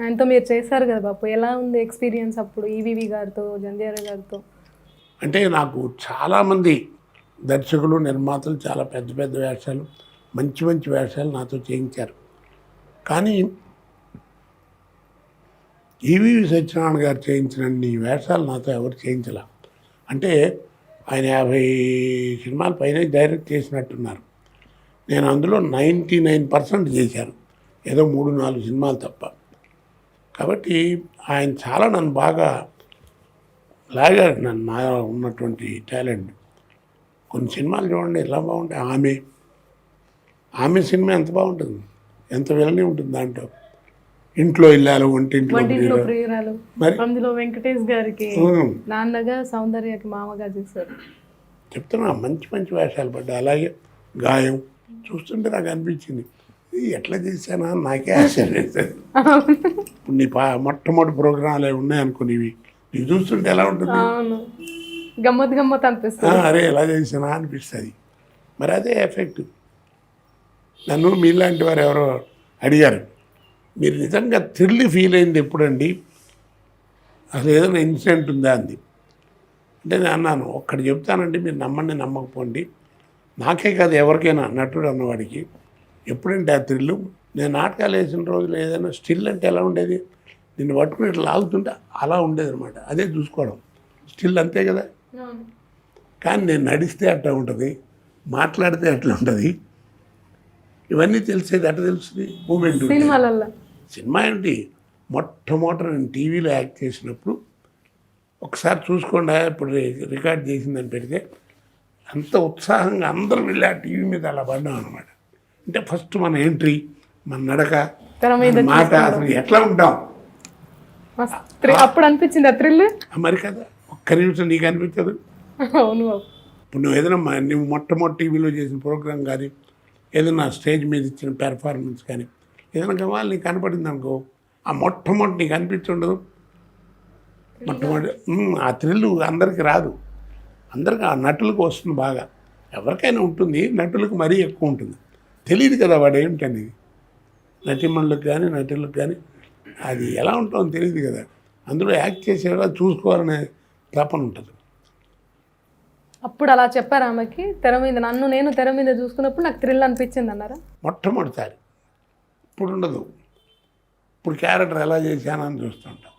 ఆయనతో మీరు చేశారు కదా బాపు, ఎలా ఉంది ఎక్స్పీరియన్స్ అప్పుడు ఈవీవి గారితో, జంధ్యాల గారితో? అంటే నాకు చాలామంది దర్శకులు, నిర్మాతలు చాలా పెద్ద పెద్ద వేషాలు, మంచి మంచి వేషాలు నాతో చేయించారు. కానీ ఈవీవి సత్యనారాయణ గారు చేయించినన్ని వేషాలు నాతో ఎవరు చేయించలే. అంటే ఆయన 50 సినిమాల పైన డైరెక్ట్ చేసినట్టున్నారు. నేను అందులో 99% చేశాను, ఏదో 3-4 సినిమాలు తప్ప. కాబట్టి ఆయన చాలా నన్ను బాగా లాగారు, నా ఉన్నటువంటి టాలెంట్. కొన్ని సినిమాలు చూడండి ఎలా బాగుంటాయి. ఆమె సినిమా ఎంత బాగుంటుంది, ఎంత విలని ఉంటుంది దాంట్లో. ఇంట్లో ఇల్లాలు, వంటింట్లో ప్రియురాలు, మరి అందులో వెంకటేష్ గారికి నాన్నగా, సౌందర్యకి మామగా చేశారు. చెప్తున్నా మంచి మంచి వేషాలు పడ్డా. అలాగే గాయం చూస్తుంటే నాకు అనిపించింది, ఎట్లా చేశానా నాకే ఆశ్చర్యం వేస్తుంది. ఇప్పుడు నీ మొట్టమొదటి ప్రోగ్రాంలు అవి ఉన్నాయనుకునేవి, నీకు చూస్తుంటే ఎలా ఉంటుంది, గమ్మత్ గమ్మత్ అనిపిస్తుంది. అరే ఎలా చేసానా అనిపిస్తుంది. మరి అదే ఎఫెక్ట్. నన్ను మీలాంటి వారు ఎవరో అడిగారు, మీరు నిజంగా థ్రిల్ ఫీల్ అయింది ఎప్పుడండి, అసలు ఏదైనా ఇన్సిడెంట్ ఉందా అంది. అంటే నేను అన్నాను, ఒక్కటి చెప్తానండి, మీరు నమ్మండి నమ్మకపోండి, నాకే కాదు ఎవరికైనా నటుడు అన్నవాడికి ఎప్పుడంటే ఆ థ్రిల్లు, నేను నాటకాలు వేసిన రోజులు ఏదైనా స్టిల్ అంటే ఎలా ఉండేది, నిన్ను పట్టుకుని ఇట్లా లాగుతుంటే అలా ఉండేది అనమాట. అదే చూసుకోవడం స్టిల్, అంతే కదా. కానీ నేను నడిస్తే అట్లా ఉంటుంది, మాట్లాడితే అట్లా ఉంటుంది, ఇవన్నీ తెలిసేది అట్లా తెలుస్తుంది మూమెంట్. సినిమా ఏంటి, మొట్టమొదట నేను టీవీలో యాక్ట్ చేసినప్పుడు ఒకసారి చూసుకోండి, ఇప్పుడు రికార్డ్ చేసిందని పెడితే అంత ఉత్సాహంగా అందరూ వెళ్ళి ఆ టీవీ మీద అలా పడ్డాం అనమాట. అంటే ఫస్ట్ మన ఎంట్రీ, మన నడక, మాట, అసలు ఎట్లా ఉంటాం అప్పుడు అనిపించింది ఆ థ్రిల్. మరి కదా, ఒక్క నిమిషం నీకు అనిపించదు. ఇప్పుడు నువ్వు ఏదైనా నువ్వు మొట్టమొదటి టీవీలో చేసిన ప్రోగ్రామ్ కానీ, ఏదైనా స్టేజ్ మీద ఇచ్చిన పెర్ఫార్మెన్స్ కానీ, ఏదైనా కావాలి నీకు కనపడింది అనుకో, ఆ మొట్టమొదటి నీకు అనిపించుండదు. మొట్టమొదటి ఆ థ్రిల్ అందరికీ రాదు, అందరికీ ఆ నటులకు వస్తుంది బాగా. ఎవరికైనా ఉంటుంది, నటులకు మరీ ఎక్కువ ఉంటుంది. తెలియదు కదా వాడు ఏమిటనేది, నటిమణులకు కానీ నటులకు కానీ అది ఎలా ఉంటుందో తెలియదు కదా. అందులో యాక్ట్ చేసేలా చూసుకోవాలనే తపన ఉంటుంది. అప్పుడు అలా చెప్పారు ఆమెకి, తెర మీద నేను తెర మీద చూసుకున్నప్పుడు నాకు థ్రిల్ అనిపించింది అన్నారా? మొట్టమొదటిసారి. ఇప్పుడు ఉండదు, ఇప్పుడు క్యారెక్టర్ ఎలా చేశానని చూస్తుంటాం.